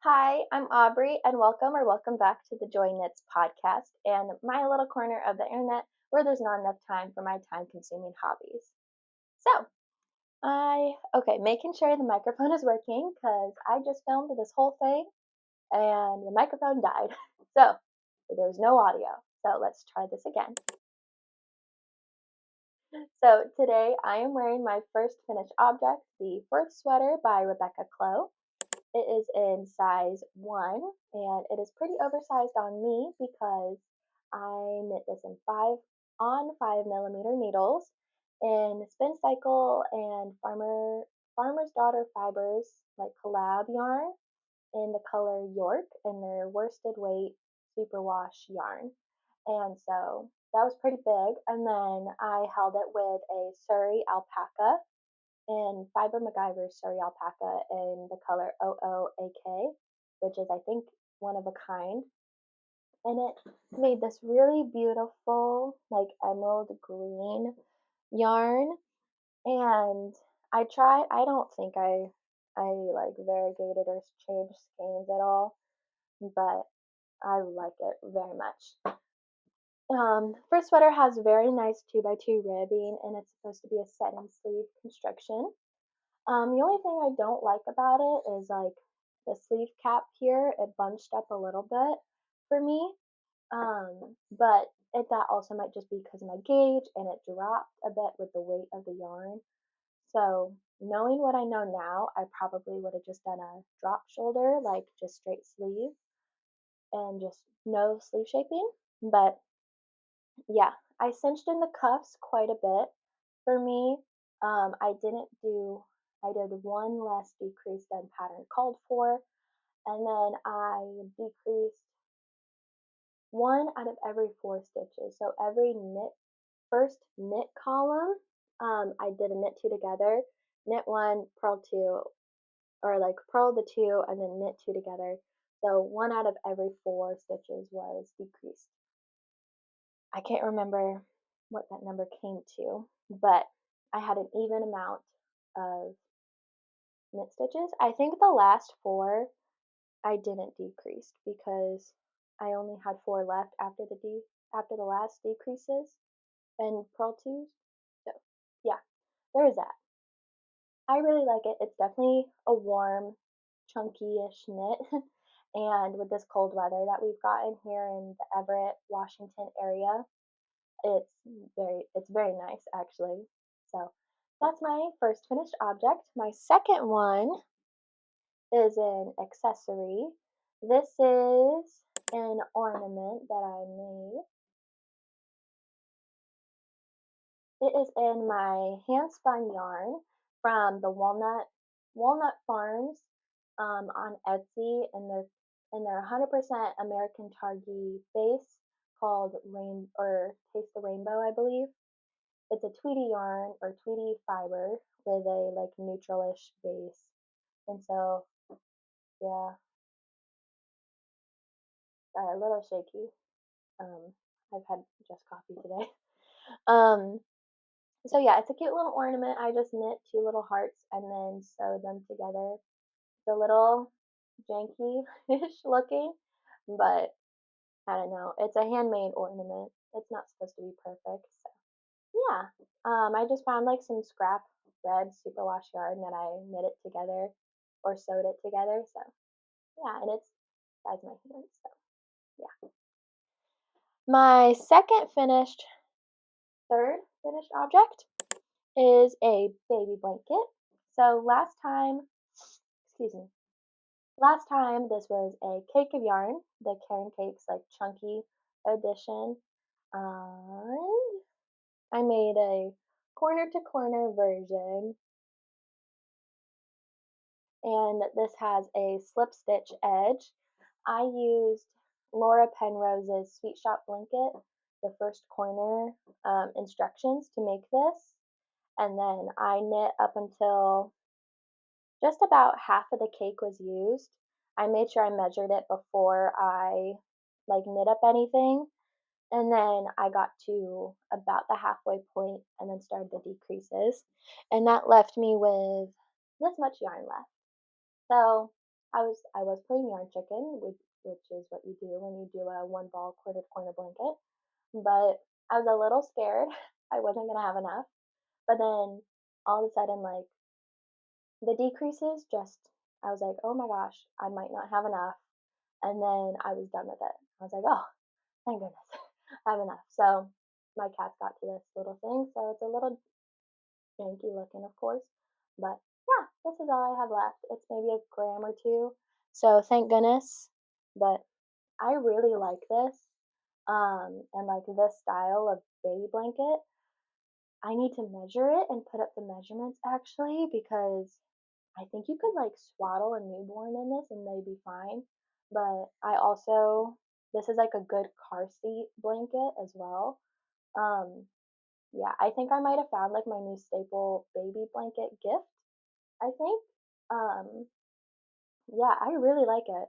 Hi, I'm Aubrey, and welcome back to the Joy Knits podcast and my little corner of the internet where there's not enough time for my time consuming hobbies. So, making sure the microphone is working because I just filmed this whole thing and the microphone died. So, there's no audio. So, let's try this again. So, today I am wearing my first finished object, the Firth sweater by Clow. It is in size 1 and it is pretty oversized on me because I knit this in 5 millimeter needles in Spin Cycle and Farmer's Daughter Fibers like collab yarn in the color York and their worsted weight superwash yarn. And so that was pretty big. And then I held it with a Surrey alpaca in Fiber MacGyver's Surrey Alpaca in the color OOAK, which is, I think, one of a kind. And it made this really beautiful, like emerald green yarn. And I don't think I like variegated or changed skeins at all, but I like it very much. First sweater has very nice 2x2 ribbing and it's supposed to be a setting sleeve construction. The only thing I don't like about it is like the sleeve cap here, it bunched up a little bit for me. But that also might just be because of my gauge and it dropped a bit with the weight of the yarn. So knowing what I know now, I probably would have just done a drop shoulder, like just straight sleeve and just no sleeve shaping. But yeah, I cinched in the cuffs quite a bit for me. I didn't do, I did one less decrease than pattern called for, and then I decreased 1 out of every 4 stitches. So every first knit column, I did a knit two together, knit one, purl two, or like purl the two and then knit two together. So 1 out of every 4 stitches was decreased. I can't remember what that number came to, but I had an even amount of knit stitches. I think the last 4 I didn't decrease because I only had 4 left after the last decreases and purl twos. So yeah, there is that. I really like it. It's definitely a warm, chunky-ish knit. And with this cold weather that we've gotten here in the Everett, Washington area, it's very nice actually. So that's my first finished object. My second one is an accessory. This is an ornament that I made. It is in my handspun yarn from the Walnut Farms on Etsy, and they're 100% American Targhee base called Taste the Rainbow, I believe. It's a tweedy yarn or tweedy fiber with a like neutralish base. And so, yeah, sorry, a little shaky. I've had just coffee today. Um, so yeah, it's a cute little ornament. I just knit 2 little hearts and then sewed them together. It's a little janky-ish looking, but I don't know. It's a handmade ornament. It's not supposed to be perfect, so yeah. I just found like some scrap red superwash yarn that I knit it together or sewed it together. So yeah, and it's size my hand. So yeah. My third finished object is a baby blanket. So last time this was a cake of yarn, the Karen Cakes like chunky edition. And I made a corner to corner version, and this has a slip stitch edge. I used Laura Penrose's Sweet Shop Blanket, the first corner instructions to make this, and then I knit up until just about half of the cake was used. I made sure I measured it before I like knit up anything, and then I got to about the halfway point and then started the decreases, and that left me with this much yarn left. So I was playing yarn chicken, which is what you do when you do a one ball quilted corner blanket. But I was a little scared. I wasn't gonna have enough. But then all of a sudden, like the decreases just I was like, oh my gosh, I might not have enough. And then I was done with it. I was like, oh, thank goodness, I have enough. So my cat's got to this little thing, so it's a little janky looking, of course. But yeah, this is all I have left. It's maybe a gram or two. So thank goodness. But I really like this. And like this style of baby blanket. I need to measure it and put up the measurements actually because I think you could like swaddle a newborn in this and they'd be fine. But I also, this is like a good car seat blanket as well. Um, yeah, I think I might have found like my new staple baby blanket gift, I think. Um, yeah, I really like it.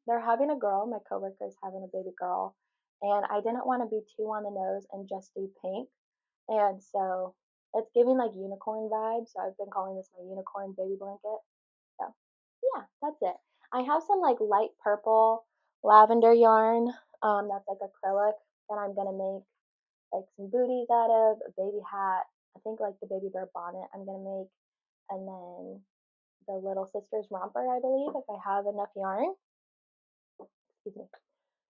They're having a girl, my coworker's having a baby girl, and I didn't want to be too on the nose and just do pink. And so it's giving like unicorn vibes. So I've been calling this my unicorn baby blanket. So yeah, that's it. I have some like light purple lavender yarn, that's like acrylic that I'm gonna make like some booties out of, a baby hat, I think like the baby bear bonnet I'm gonna make, and then the little sister's romper, I believe, if I have enough yarn. Excuse me,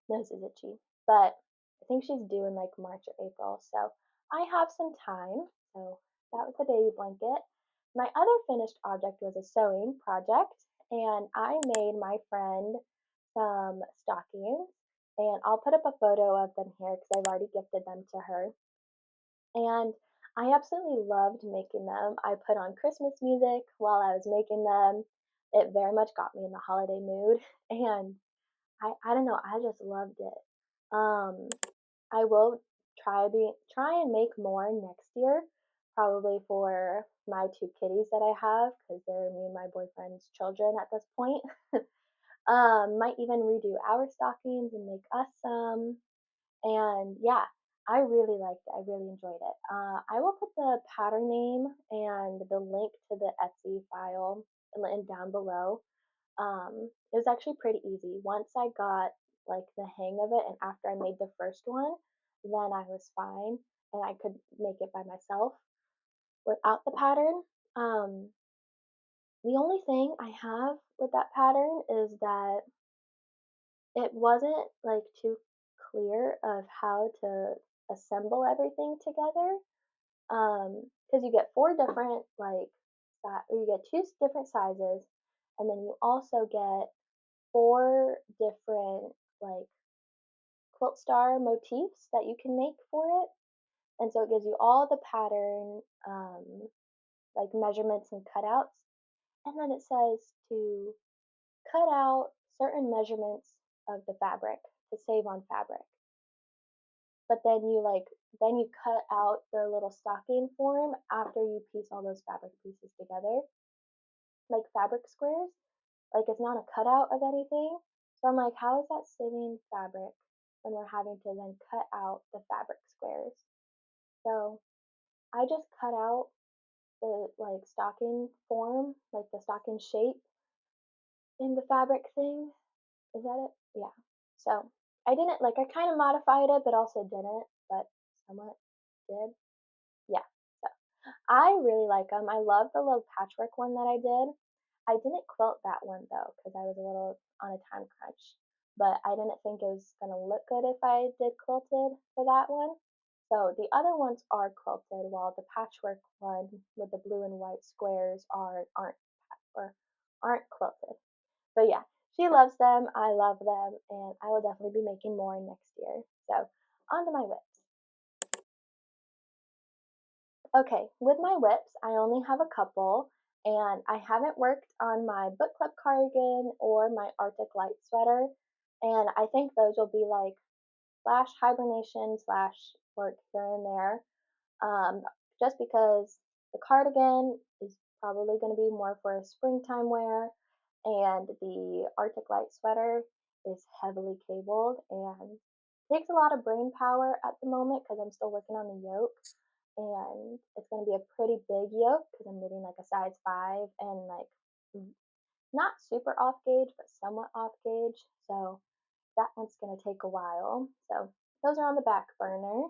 nose is itchy. But I think she's due in like March or April, so I have some time. So that was the baby blanket. My other finished object was a sewing project, and I made my friend some stockings, and I'll put up a photo of them here because I've already gifted them to her. And I absolutely loved making them. I put on Christmas music while I was making them. It very much got me in the holiday mood, and I don't know, I just loved it. Um, I will try and make more next year, probably for my two kitties that I have, because they're me and my boyfriend's children at this point. Might even redo our stockings and make us some. And yeah, I really liked it. I really enjoyed it. I will put the pattern name and the link to the Etsy file down below. It was actually pretty easy. Once I got like the hang of it, and after I made the first one, then I was fine and I could make it by myself without the pattern. Um, the only thing I have with that pattern is that it wasn't like too clear of how to assemble everything together. Because you get four different like or you get two different sizes, and then you also get four different like quilt star motifs that you can make for it. And so it gives you all the pattern, like measurements and cutouts. And then it says to cut out certain measurements of the fabric to save on fabric. But then you cut out the little stocking form after you piece all those fabric pieces together, like fabric squares. Like it's not a cutout of anything. So I'm like, how is that saving fabric when we're having to then cut out the fabric squares? So I just cut out the like stocking form, like the stocking shape in the fabric thing. Is that it? Yeah. So I didn't like I kind of modified it, but also didn't, but somewhat did. Yeah. So I really like them. I love the little patchwork one that I did. I didn't quilt that one though because I was a little on a time crunch, but I didn't think it was gonna look good if I did quilted for that one. So the other ones are quilted, while the patchwork one with the blue and white squares aren't quilted. But yeah, she loves them. I love them, and I will definitely be making more next year. So on to my whips. Okay, with my whips, I only have a couple, and I haven't worked on my book club cardigan or my Arctic light sweater, and I think those will be like slash hibernation slash work here and there. Um, just because the cardigan is probably going to be more for a springtime wear, and the Arctic light sweater is heavily cabled and takes a lot of brain power at the moment because I'm still working on the yoke, and it's going to be a pretty big yoke because I'm knitting like a size 5 and like not super off gauge, but somewhat off gauge. So that one's going to take a while. So those are on the back burner.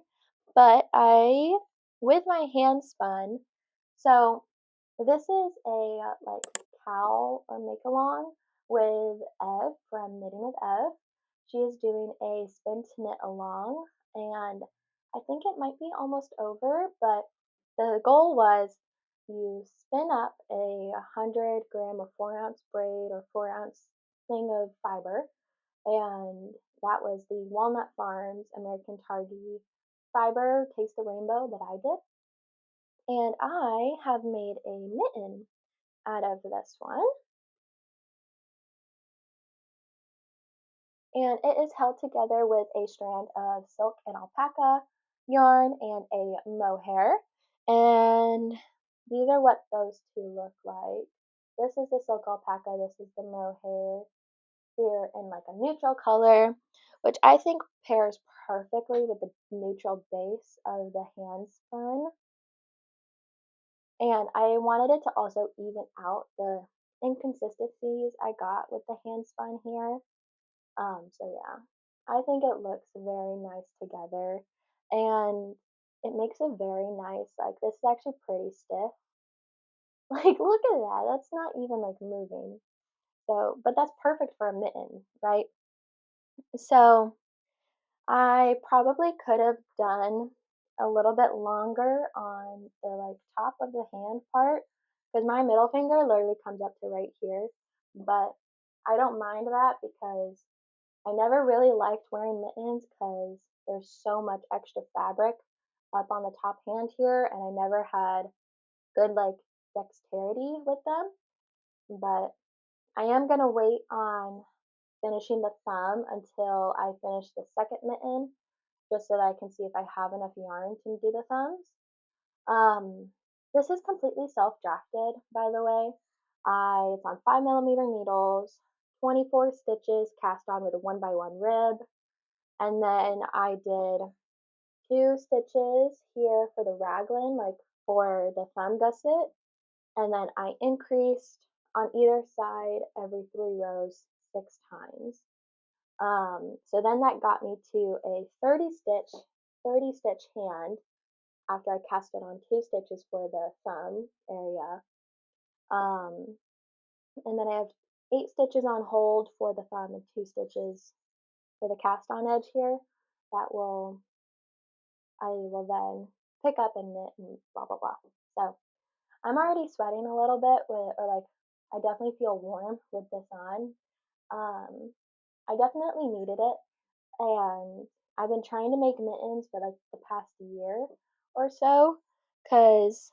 But with my hand spun, so this is a like cowl or make along with Ev from Knitting with Ev. She is doing a spin to knit along, and I think it might be almost over, but the goal was you spin up a 100 gram or 4 ounce braid or 4 ounce thing of fiber, and that was the Walnut Farms American Targhee fiber Taste the Rainbow that I did. And I have made a mitten out of this one. And it is held together with a strand of silk and alpaca yarn and a mohair. And these are what those two look like. This is the silk alpaca, this is the mohair here in like a neutral color, which I think pairs perfectly with the neutral base of the hand spun. And I wanted it to also even out the inconsistencies I got with the hand spun here. So yeah, I think it looks very nice together, and it makes a very nice, like, this is actually pretty stiff. Like, look at that, that's not even like moving. So, but that's perfect for a mitten, right? So I probably could have done a little bit longer on the like top of the hand part because my middle finger literally comes up to right here, but I don't mind that because I never really liked wearing mittens because there's so much extra fabric up on the top hand here, and I never had good like dexterity with them. But I am gonna wait on finishing the thumb until I finish the second mitten, just so that I can see if I have enough yarn to do the thumbs. This is completely self-drafted, by the way. It's on 5mm needles, 24 stitches cast on with a 1x1 rib, and then I did 2 stitches here for the raglan, like for the thumb gusset, and then I increased on either side every 3 rows 6 times. So then that got me to a 30 stitch hand after I cast it on 2 stitches for the thumb area. Um, and then I have 8 stitches on hold for the thumb and 2 stitches for the cast on edge here. That will I will then pick up and knit and blah blah blah. So I'm already sweating a little bit or like I definitely feel warm with this on. Um, I definitely needed it, and I've been trying to make mittens for like the past year or so because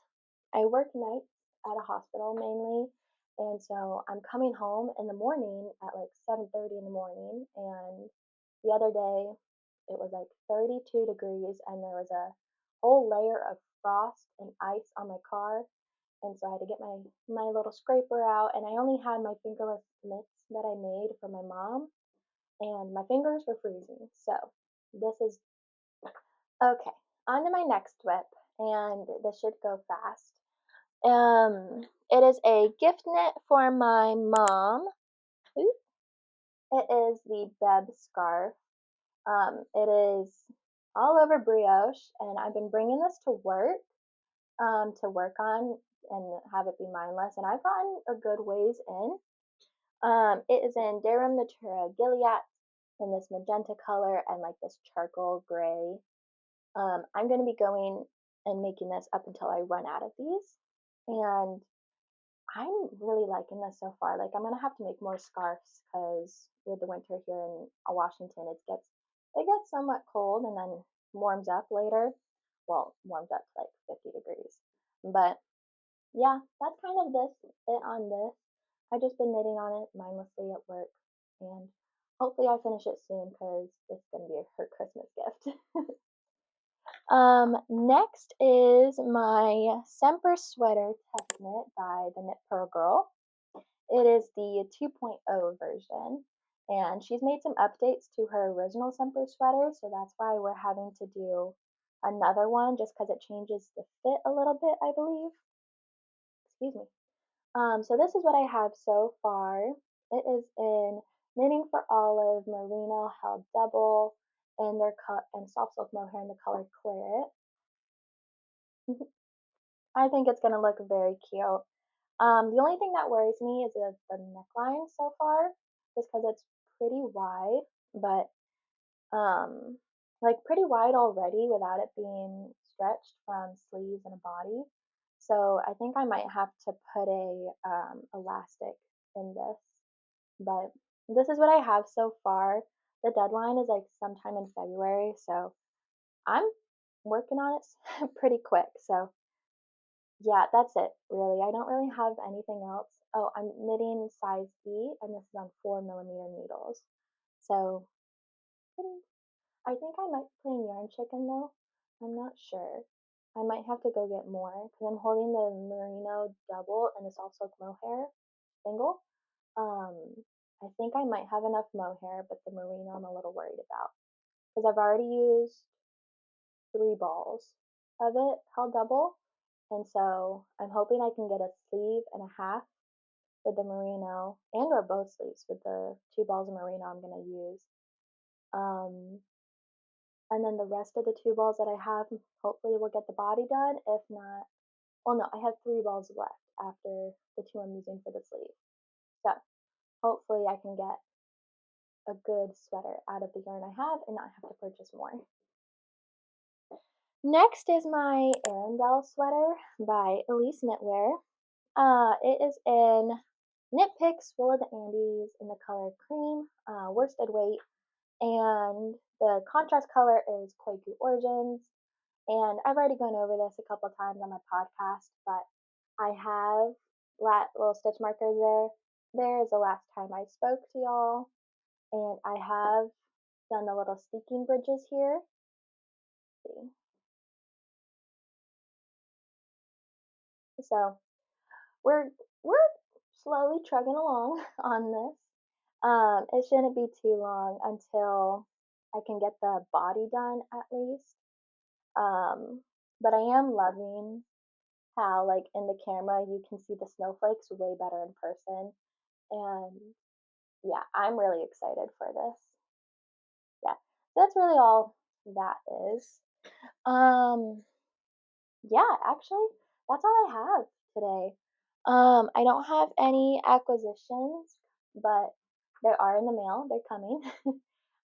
I work nights at a hospital mainly, and so I'm coming home in the morning at like 7:30 in the morning, and the other day it was like 32 degrees and there was a whole layer of frost and ice on my car, and so I had to get my little scraper out, and I only had my fingerless mitts that I made for my mom, and my fingers were freezing. So this is okay. On to my next whip, and this should go fast. It is a gift knit for my mom. Ooh. It is the Beb scarf. It is all over brioche, and I've been bringing this to work on and have it be mindless, and I've gotten a good ways in. It is in Darum Natura Gilead in this magenta color and like this charcoal gray. I'm going to be going and making this up until I run out of these, and I'm really liking this so far. Like I'm gonna have to make more scarves because with the winter here in Washington, it gets somewhat cold and then warms up later. Well, warms up to like 50 degrees. But yeah, that's kind of it on this. I've just been knitting on it mindlessly at work, and hopefully I finish it soon because it's gonna be her Christmas gift. Next is my Semper sweater test knit by the Knit Purl Girl. It is the 2.0 version, and she's made some updates to her original Semper sweater, so that's why we're having to do another one just because it changes the fit a little bit, I believe. Excuse me. So this is what I have so far. It is in Knitting for Olive, Merino held double, and their cut and soft silk mohair in the color claret. I think it's gonna look very cute. The only thing that worries me is the neckline so far, just because it's pretty wide, but um, like pretty wide already without it being stretched from sleeves and a body. So I think I might have to put a elastic in this, but this is what I have so far. The deadline is like sometime in February, so I'm working on it pretty quick. So yeah, that's it really. I don't really have anything else. Oh, I'm knitting size E, and this is on 4mm needles. So pretty I think I might play yarn chicken though. I'm not sure. I might have to go get more because I'm holding the merino double and it's also mohair single. Um, I think I might have enough mohair, but the merino I'm a little worried about because I've already used 3 balls of it held double, and so I'm hoping I can get a sleeve and a half with the merino and or both sleeves with the 2 balls of merino I'm gonna use. Um, and then the rest of the 2 balls that I have, hopefully will get the body done. If not, well, no, I have 3 balls left after the 2 I'm using for the sleeve. So hopefully I can get a good sweater out of the yarn I have and not have to purchase more. Next is my Arendal sweater by Elis Knitwear. It is in Knit Picks Wool of the Andes in the color cream, worsted weight, and the contrast color is Quaku Origins. And I've already gone over this a couple times on my podcast, but I have little stitch markers there. There is the last time I spoke to y'all, and I have done the little sneaking bridges here. Let's see. So we're slowly trugging along on this. It shouldn't be too long until I can get the body done at least. But I am loving how like in the camera you can see the snowflakes way better in person, and yeah, I'm really excited for this. Yeah, that's really all that is. Um, yeah, actually, that's all I have today. I don't have any acquisitions, but they are in the mail. They're coming.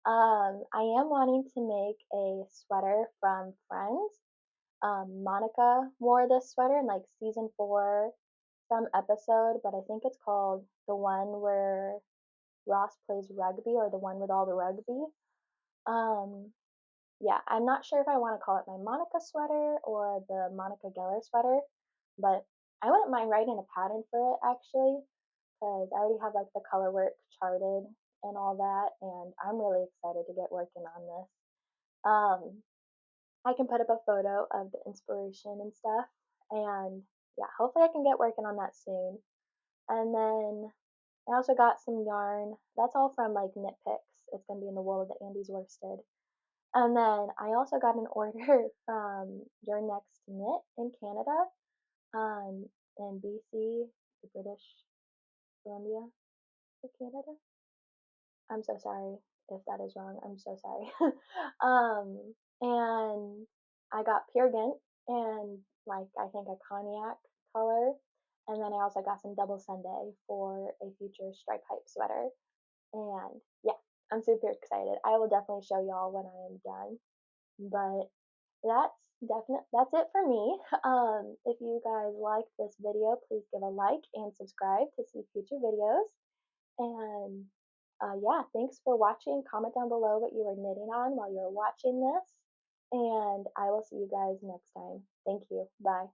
I am wanting to make a sweater from Friends. Monica wore this sweater in like season 4, some episode, but I think it's called the one where Ross plays rugby or the one with all the rugby. Um, yeah, I'm not sure if I want to call it my Monica sweater or the Monica Geller sweater, but I wouldn't mind writing a pattern for it actually, because I already have like the color work charted and all that, and I'm really excited to get working on this. Um, I can put up a photo of the inspiration and stuff, and yeah, hopefully I can get working on that soon. And then I also got some yarn. That's all from like Knit Picks. It's gonna be in the wool of the Andes worsted. And then I also got an order from Your Next Knit in Canada, in BC, the British Columbia of Canada. I'm so sorry if that is wrong. I'm so sorry. And I got Pure Gint and like I think a cognac color. And then I also got some double Sunday for a future stripe hype sweater. And yeah, I'm super excited. I will definitely show y'all when I am done. But that's it for me. If you guys liked this video, please give a like and subscribe to see future videos. And yeah, thanks for watching. Comment down below what you were knitting on while you were watching this. And I will see you guys next time. Thank you. Bye.